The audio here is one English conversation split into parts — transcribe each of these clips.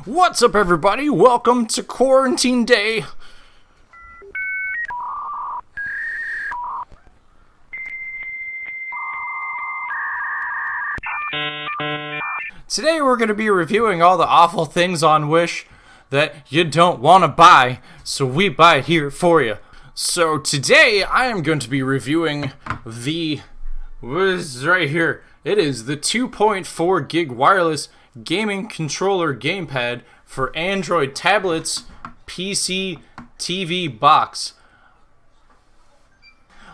What's up, everybody? Welcome to Quarantine Day. Today we're going to be reviewing all the awful things on Wish that you don't want to buy, so we buy it here for you. So today I am going to be reviewing what is right here? It is the 2.4 gig wireless gaming controller gamepad for Android tablets, PC, TV box.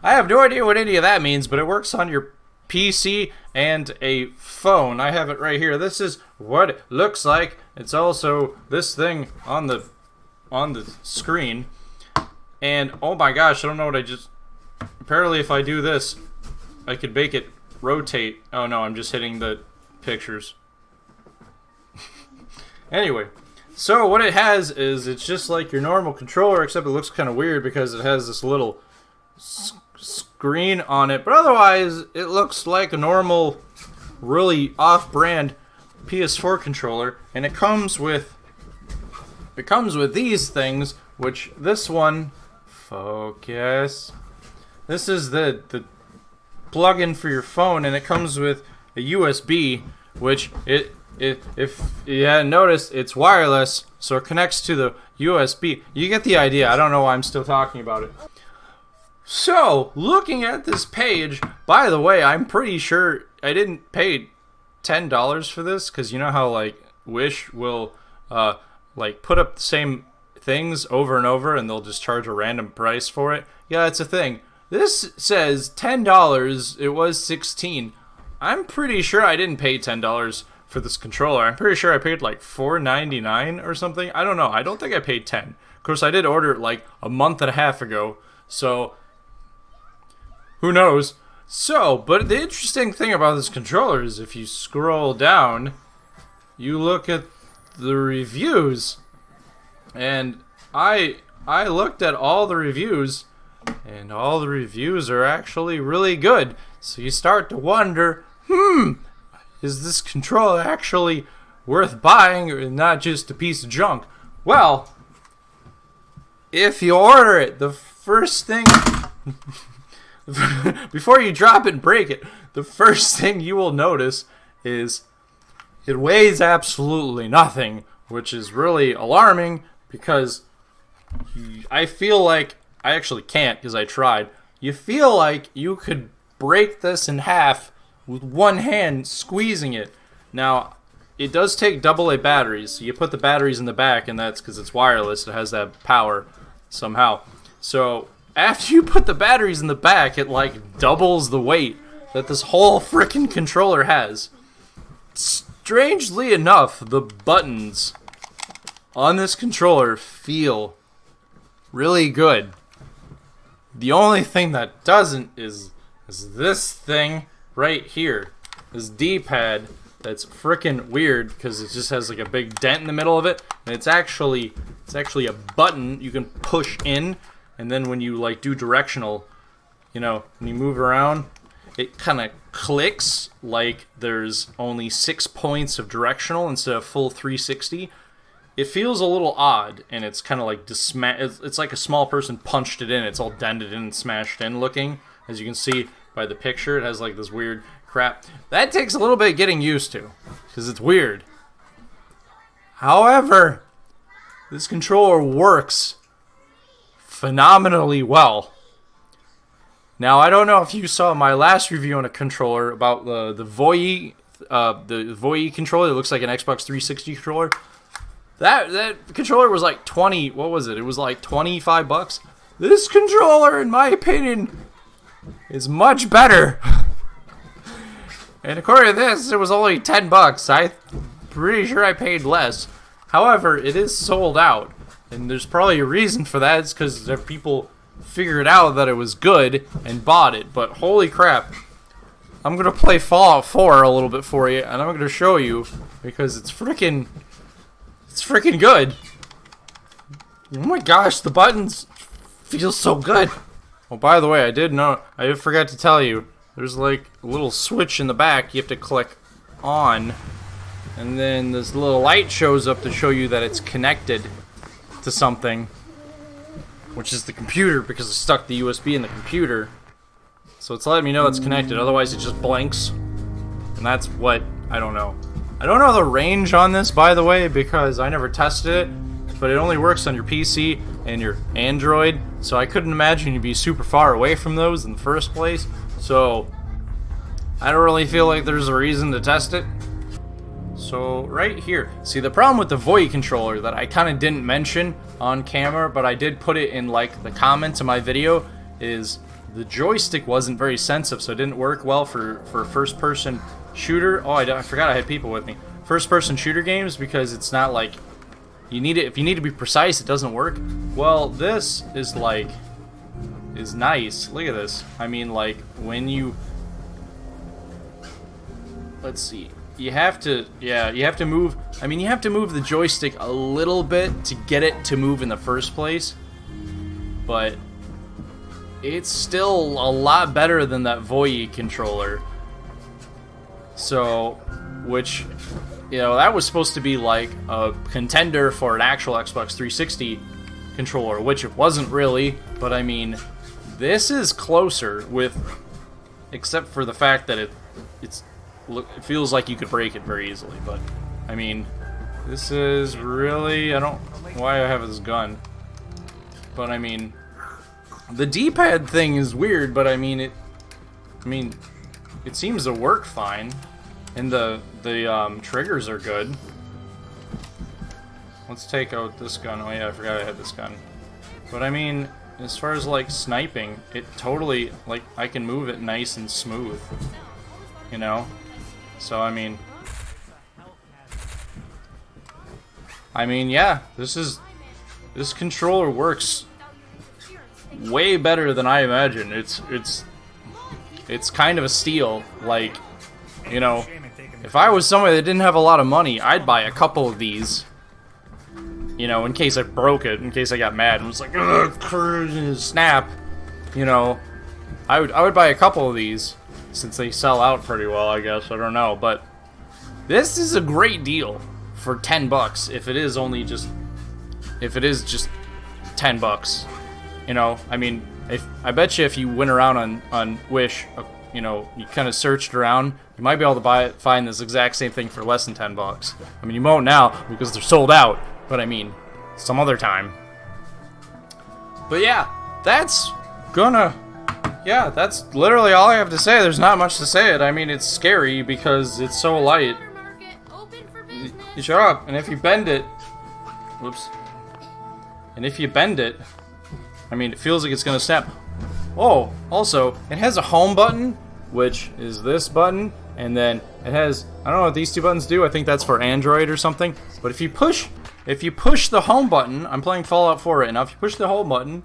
I have no idea what any of that means, but it works on your PC and a phone. I have it right here. This is what it looks like. It's also this thing on the screen. And oh my gosh, I don't know what I just... Apparently if I do this, I could make it rotate. Oh no, I'm just hitting the pictures. Anyway, so what it has is it's just like your normal controller, except it looks kind of weird because it has this little screen on it. But otherwise, it looks like a normal, really off-brand PS4 controller, and it comes with these things. Which this one, focus. This is the plug-in for your phone, and it comes with a USB, which if you hadn't noticed, it's wireless, so it connects to the USB. You get the idea. I don't know why I'm still talking about it. So, looking at this page, by the way, I'm pretty sure I didn't pay $10 for this, because you know how, like, Wish will, like, put up the same things over and over, and they'll just charge a random price for it? Yeah, it's a thing. This says $10, it was $16. I'm pretty sure I didn't pay $10 for this controller. I'm pretty sure I paid like $4.99 or something. I don't know. I don't think I paid $10. Of course, I did order it like a month and a half ago, so who knows? So, but the interesting thing about this controller is if you scroll down, you look at the reviews, and I looked at all the reviews, and all the reviews are actually really good. So you start to wonder, is this controller actually worth buying or not just a piece of junk? Well, if you order it, the first thing, before you drop it and break it, the first thing you will notice is it weighs absolutely nothing, which is really alarming because I feel like, I actually can't because I tried, you feel like you could break this in half with one hand squeezing it. Now, it does take AA batteries, so you put the batteries in the back, and that's because it's wireless. It has that power somehow. So after you put the batteries in the back, it like doubles the weight that this whole frickin' controller has. Strangely enough, the buttons on this controller feel really good. The only thing that doesn't is this thing right here, this D-pad that's frickin' weird because it just has like a big dent in the middle of it, and it's actually a button you can push in, and then when you like do directional, you know, when you move around, it kind of clicks like there's only 6 points of directional instead of full 360. It feels a little odd, and it's kind of like it's like a small person punched it in. It's all dented in and smashed in looking, as you can see by the picture. It has like this weird crap. That takes a little bit of getting used to, because it's weird. However, this controller works phenomenally well. Now, I don't know if you saw my last review on a controller about the Voy controller that looks like an Xbox 360 controller. That controller was like 20, what was it? It was like 25 bucks. This controller, in my opinion, is much better. And according to this, it was only 10 bucks. I'm pretty sure I paid less. However, it is sold out. And there's probably a reason for that. It's because people figured out that it was good and bought it. But holy crap. I'm going to play Fallout 4 a little bit for you. And I'm going to show you because it's freaking good. Oh my gosh, the buttons feel so good. Oh, by the way, I forgot to tell you, there's like a little switch in the back you have to click on, and then this little light shows up to show you that it's connected to something, which is the computer, because I stuck the USB in the computer. So it's letting me know it's connected, otherwise it just blinks. And that's what, I don't know. I don't know the range on this, by the way, because I never tested it, but it only works on your PC and your Android, so I couldn't imagine you'd be super far away from those in the first place. So I don't really feel like there's a reason to test it. So right here, see, the problem with the VoIP controller that I kind of didn't mention on camera, but I did put it in like the comments of my video, is the joystick wasn't very sensitive, so it didn't work well for first-person shooter. Oh, I forgot I had people with me. First-person shooter games, because it's not like you need it. If you need to be precise, it doesn't work. Well, this is like is nice. Look at this. I mean, like when you, let's see. You have to, yeah, you have to move. I mean, you have to move the joystick a little bit to get it to move in the first place, but it's still a lot better than that VoIP controller. So, which, you know, that was supposed to be like a contender for an actual Xbox 360 controller, which it wasn't really, but I mean, this is closer with, except for the fact that it feels like you could break it very easily, but I mean, this is really, I don't know why I have this gun, but I mean, the D-pad thing is weird, but I mean, it seems to work fine, and the triggers are good. Let's take out this gun. Oh yeah, I forgot I had this gun. But I mean, as far as like sniping, it totally, like, I can move it nice and smooth, you know? So I mean, yeah, this controller works way better than I imagined. It's kind of a steal. Like, you know, if I was somebody that didn't have a lot of money, I'd buy a couple of these, you know, in case I broke it, in case I got mad and was like, ugh, snap, you know, I would buy a couple of these, since they sell out pretty well, I guess. I don't know, but this is a great deal for $10 if it is just $10. You know, I mean, I bet you if you went around on Wish, you know, you kind of searched around, you might be able to find this exact same thing for less than $10. I mean, you won't now because they're sold out, but I mean, some other time. But yeah, that's literally all I have to say. There's not much to say it. I mean, it's scary because it's so light. You shut up. And if you bend it, whoops. And if you bend it, I mean, it feels like it's gonna snap. Oh, also, it has a home button, which is this button, and then it has, I don't know what these two buttons do. I think that's for Android or something. But if you push the home button, I'm playing Fallout 4 right now. If you push the home button,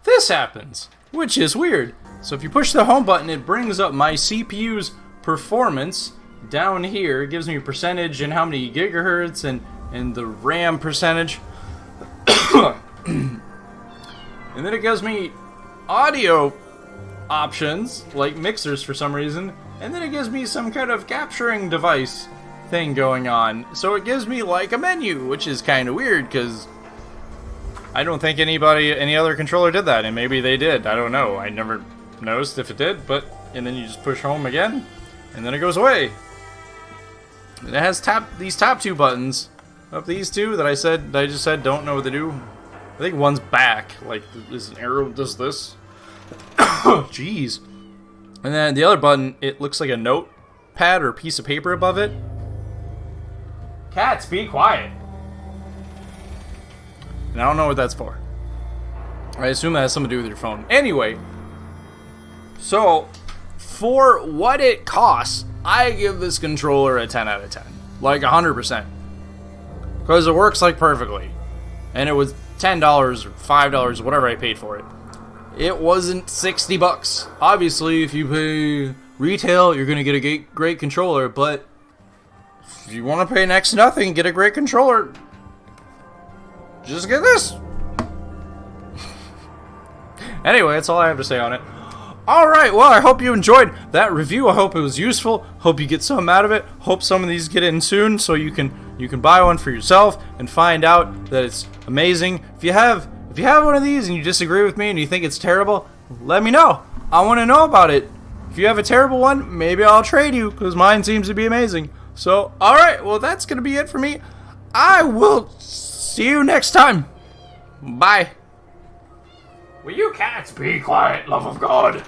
this happens, which is weird. So if you push the home button, it brings up my CPU's performance down here. It gives me a percentage and how many gigahertz and the RAM percentage. And then it gives me audio options, like mixers for some reason. And then it gives me some kind of capturing device thing going on. So it gives me like a menu, which is kind of weird because I don't think any other controller did that, and maybe they did. I don't know. I never noticed if it did, but, and then you just push home again, and then it goes away. And it has these top two buttons, up these two that I just said don't know what to do. I think one's back, like this an arrow does this. Jeez. And then the other button, it looks like a notepad or a piece of paper above it. Cats, be quiet. And I don't know what that's for. I assume that has something to do with your phone. Anyway, so for what it costs, I give this controller a 10 out of 10. Like 100%. Because it works like perfectly. And it was $10 or $5 or whatever I paid for it. It wasn't $60. Obviously, if you pay retail, you're going to get a great controller. But if you want to pay next to nothing, get a great controller. Just get this. Anyway, that's all I have to say on it. Alright, well, I hope you enjoyed that review. I hope it was useful. Hope you get something out of it. Hope some of these get in soon so you can buy one for yourself and find out that it's amazing. If you have one of these and you disagree with me and you think it's terrible, let me know. I want to know about it. If you have a terrible one, maybe I'll trade you because mine seems to be amazing. So, alright, well, that's going to be it for me. I will see you next time. Bye. Will you cats be quiet, love of God?